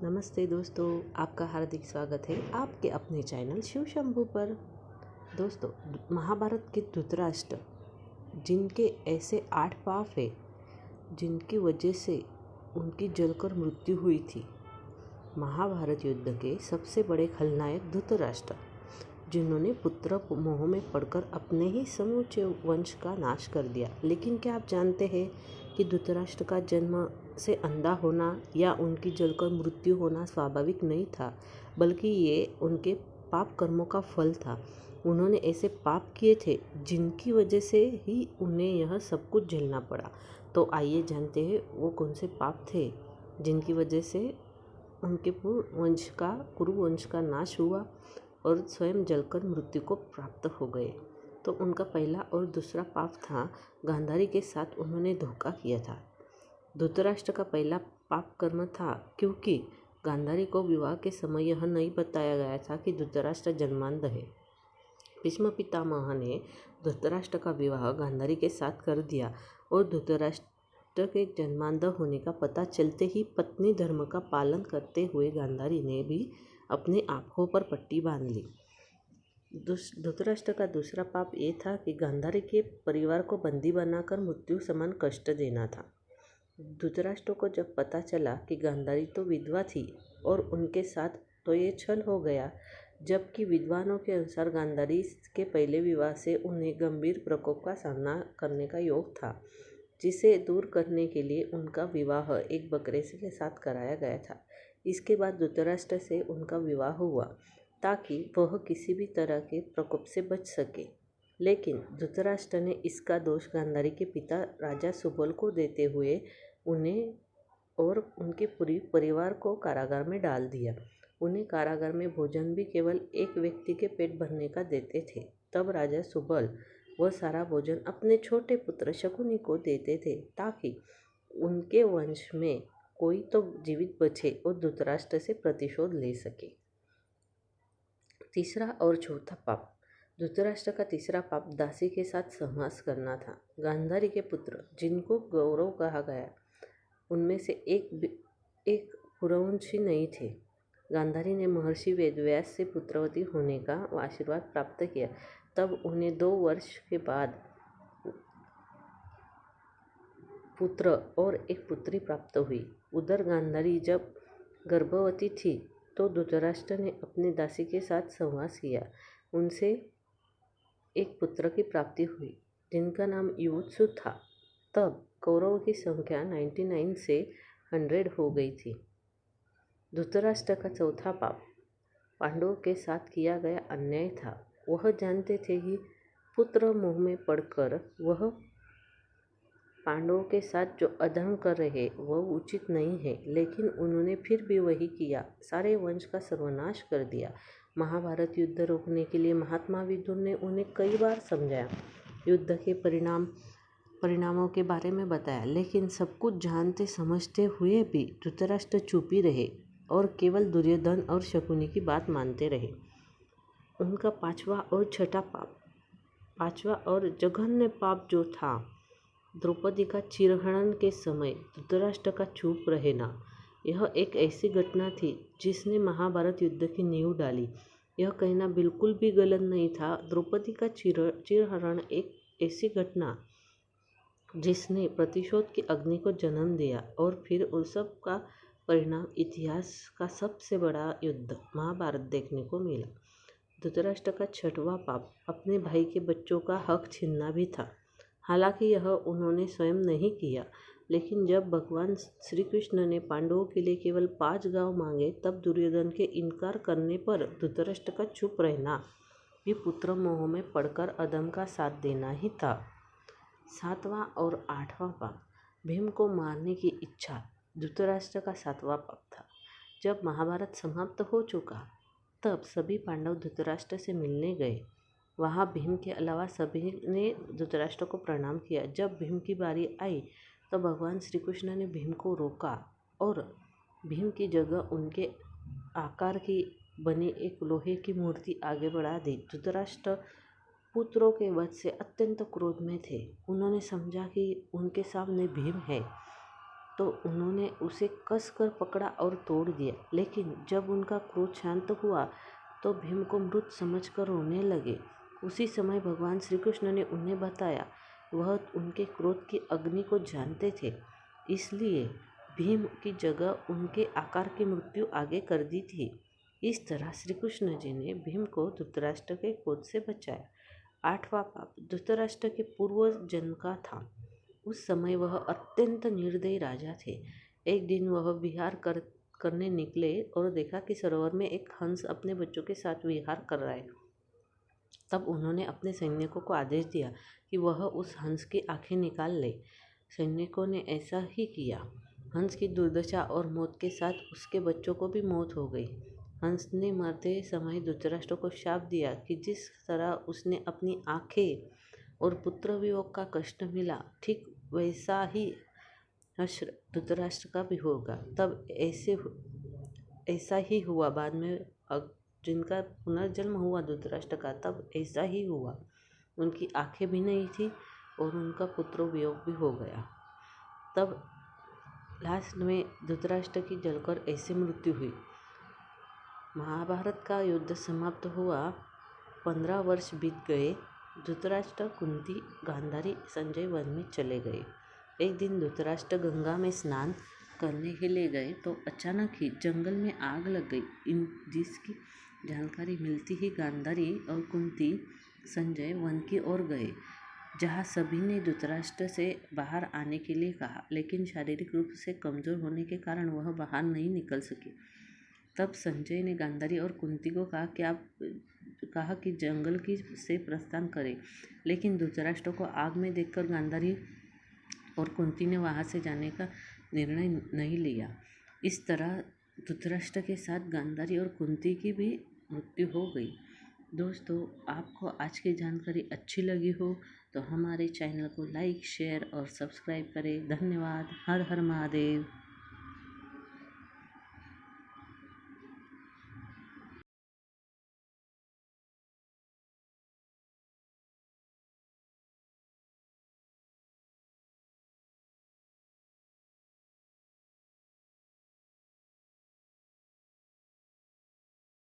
नमस्ते दोस्तों, आपका हार्दिक स्वागत है आपके अपने चैनल शिव शंभू पर। दोस्तों, महाभारत के धृतराष्ट्र जिनके ऐसे 8 पाप है जिनकी वजह से उनकी जलकर मृत्यु हुई थी। महाभारत युद्ध के सबसे बड़े खलनायक धृतराष्ट्र, जिन्होंने पुत्र मोह में पड़कर अपने ही समूचे वंश का नाश कर दिया। लेकिन क्या आप जानते हैं कि धृतराष्ट्र का जन्म से अंधा होना या उनकी जलकर मृत्यु होना स्वाभाविक नहीं था, बल्कि ये उनके पाप कर्मों का फल था। उन्होंने ऐसे पाप किए थे जिनकी वजह से ही उन्हें यह सब कुछ झेलना पड़ा। तो आइए जानते हैं वो कौन से पाप थे जिनकी वजह से उनके कुरुवंश का नाश हुआ और स्वयं जलकर मृत्यु को प्राप्त हो गए। तो उनका पहला और दूसरा पाप था गांधारी के साथ उन्होंने धोखा किया था। धृतराष्ट्र का पहला पाप कर्म था क्योंकि गांधारी को विवाह के समय यह नहीं बताया गया था कि धृतराष्ट्र जन्मांध है। भीष्म पितामह ने धृतराष्ट्र का विवाह गांधारी के साथ कर दिया और धृतराष्ट्र के जन्मांध होने का पता चलते ही पत्नी धर्म का पालन करते हुए गांधारी ने भी अपने आँखों पर पट्टी बांध ली। धृतराष्ट्र का दूसरा पाप ये था कि गांधारी के परिवार को बंदी बनाकर मृत्यु समान कष्ट देना था। धृतराष्ट्र को जब पता चला कि गांधारी तो विधवा थी और उनके साथ तो ये छल हो गया, जबकि विद्वानों के अनुसार गांधारी के पहले विवाह से उन्हें गंभीर प्रकोप का सामना करने का योग था, जिसे दूर करने के लिए उनका विवाह एक बकरे के साथ कराया गया था। इसके बाद धृतराष्ट्र से उनका विवाह हुआ ताकि वह किसी भी तरह के प्रकोप से बच सके। लेकिन धृतराष्ट्र ने इसका दोष गांधारी के पिता राजा सुबल को देते हुए उन्हें और उनके पूरे परिवार को कारागार में डाल दिया। उन्हें कारागार में भोजन भी केवल एक व्यक्ति के पेट भरने का देते थे। तब राजा सुबल वह सारा भोजन अपने छोटे पुत्र शकुनी को देते थे ताकि उनके वंश में कोई तो जीवित बचे और धृतराष्ट्र से प्रतिशोध ले सके। तीसरा और चौथा पाप। धृतराष्ट्र का तीसरा पाप दासी के साथ सहवास करना था। गांधारी के पुत्र जिनको गौरव कहा गया, उनमें से एक पुरवंशी नहीं थे। गांधारी ने महर्षि वेदव्यास से पुत्रवती होने का आशीर्वाद प्राप्त किया। तब उन्हें 2 वर्ष के बाद पुत्र और एक पुत्री प्राप्त हुई। उधर गांधारी जब गर्भवती थी तो धृतराष्ट्र ने अपनी दासी के साथ सहवास किया। उनसे एक पुत्र की प्राप्ति हुई जिनका नाम युवत्सु था। तब कौरवों की संख्या 99 से 100 हो गई थी। धृतराष्ट्र का चौथा पाप पांडवों के साथ किया गया अन्याय था। वह जानते थे कि पुत्र मोह में पड़कर वह पांडवों के साथ जो अधर्म कर रहे वह उचित नहीं है, लेकिन उन्होंने फिर भी वही किया, सारे वंश का सर्वनाश कर दिया। महाभारत युद्ध रोकने के लिए महात्मा विदुर ने उन्हें कई बार समझाया, युद्ध के परिणामों के बारे में बताया, लेकिन सब कुछ जानते समझते हुए भी धृतराष्ट्र चुप ही रहे और केवल दुर्योधन और शकुनी की बात मानते रहे। उनका पांचवा और जघन्य पाप जो था द्रौपदी का चिरहरण के समय धृतराष्ट्र का चुप रहना। यह एक ऐसी घटना थी जिसने महाभारत युद्ध की नींव डाली। यह कहना बिल्कुल भी गलत नहीं था। द्रौपदी का चिरहरण एक ऐसी घटना जिसने प्रतिशोध की अग्नि को जन्म दिया और फिर उस सब का परिणाम इतिहास का सबसे बड़ा युद्ध महाभारत देखने को मिला। धृतराष्ट्र का छठवां पाप अपने भाई के बच्चों का हक छीनना भी था। हालांकि यह उन्होंने स्वयं नहीं किया, लेकिन जब भगवान श्री कृष्ण ने पांडवों के लिए केवल 5 गांव मांगे, तब दुर्योधन के इनकार करने पर धृतराष्ट्र का चुप रहना भी पुत्र मोह में पड़कर अधर्म का साथ देना ही था। 7वां और 8वां पाप भीम को मारने की इच्छा धृतराष्ट्र का 7वां पाप था। जब महाभारत समाप्त हो चुका तब सभी पांडव धृतराष्ट्र से मिलने गए। वहाँ भीम के अलावा सभी ने धृतराष्ट्र को प्रणाम किया। जब भीम की बारी आई तो भगवान श्री कृष्ण ने भीम को रोका और भीम की जगह उनके आकार की बनी एक लोहे की मूर्ति आगे बढ़ा दी। धृतराष्ट्र पुत्रों के वध से अत्यंत क्रोध में थे। उन्होंने समझा कि उनके सामने भीम है तो उन्होंने उसे कसकर पकड़ा और तोड़ दिया। लेकिन जब उनका क्रोध शांत हुआ तो भीम को मृत समझकर रोने लगे। उसी समय भगवान श्री कृष्ण ने उन्हें बताया, वह उनके क्रोध की अग्नि को जानते थे, इसलिए भीम की जगह उनके आकार की मृत्यु आगे कर दी थी। इस तरह श्री कृष्ण जी ने भीम को धृतराष्ट्र के क्रोध से बचाया। आठवां पाप धृतराष्ट्र के पूर्व जन्म का था। उस समय वह अत्यंत निर्दयी राजा थे। एक दिन वह विहार करने निकले और देखा कि सरोवर में एक हंस अपने बच्चों के साथ विहार कर रहा है। तब उन्होंने अपने सैनिकों को आदेश दिया कि वह उस हंस की आंखें निकाल ले। सैनिकों ने ऐसा ही किया। हंस की दुर्दशा और मौत के साथ उसके बच्चों को भी मौत हो गई। हंस ने मरते समय धृतराष्ट्र को शाप दिया कि जिस तरह उसने अपनी आंखें और पुत्र वियोग का कष्ट मिला, ठीक वैसा ही हश्र धृतराष्ट्र का भी होगा। तब ऐसा ही हुआ। बाद में जिनका पुनर्जन्म हुआ धृतराष्ट्र का, तब ऐसा ही हुआ। उनकी आंखें भी नहीं थी और उनका पुत्र वियोग भी हो गया। तब लास्ट में धृतराष्ट्र की जलकर ऐसे मृत्यु हुई। महाभारत का युद्ध समाप्त हुआ। 15 वर्ष बीत गए। धृतराष्ट्र, कुंती, गांधारी, संजय वन में चले गए। एक दिन धृतराष्ट्र गंगा में स्नान करने के लिए गए तो अचानक ही जंगल में आग लग गई। जिसकी जानकारी मिलती ही गांधारी और कुंती, संजय वन की ओर गए, जहाँ सभी ने धृतराष्ट्र से बाहर आने के लिए कहा, लेकिन शारीरिक रूप से कमजोर होने के कारण वह बाहर नहीं निकल सके। तब संजय ने गांधारी और कुंती को कहा कि जंगल की से प्रस्थान करें, लेकिन धृतराष्ट्र को आग में देखकर गांधारी और कुंती ने वहां से जाने का निर्णय नहीं लिया। इस तरह धृतराष्ट्र के साथ गांधारी और कुंती की भी मृत्यु हो गई। दोस्तों, आपको आज की जानकारी अच्छी लगी हो तो हमारे चैनल को लाइक, शेयर और सब्सक्राइब करें। धन्यवाद। हर हर महादेव।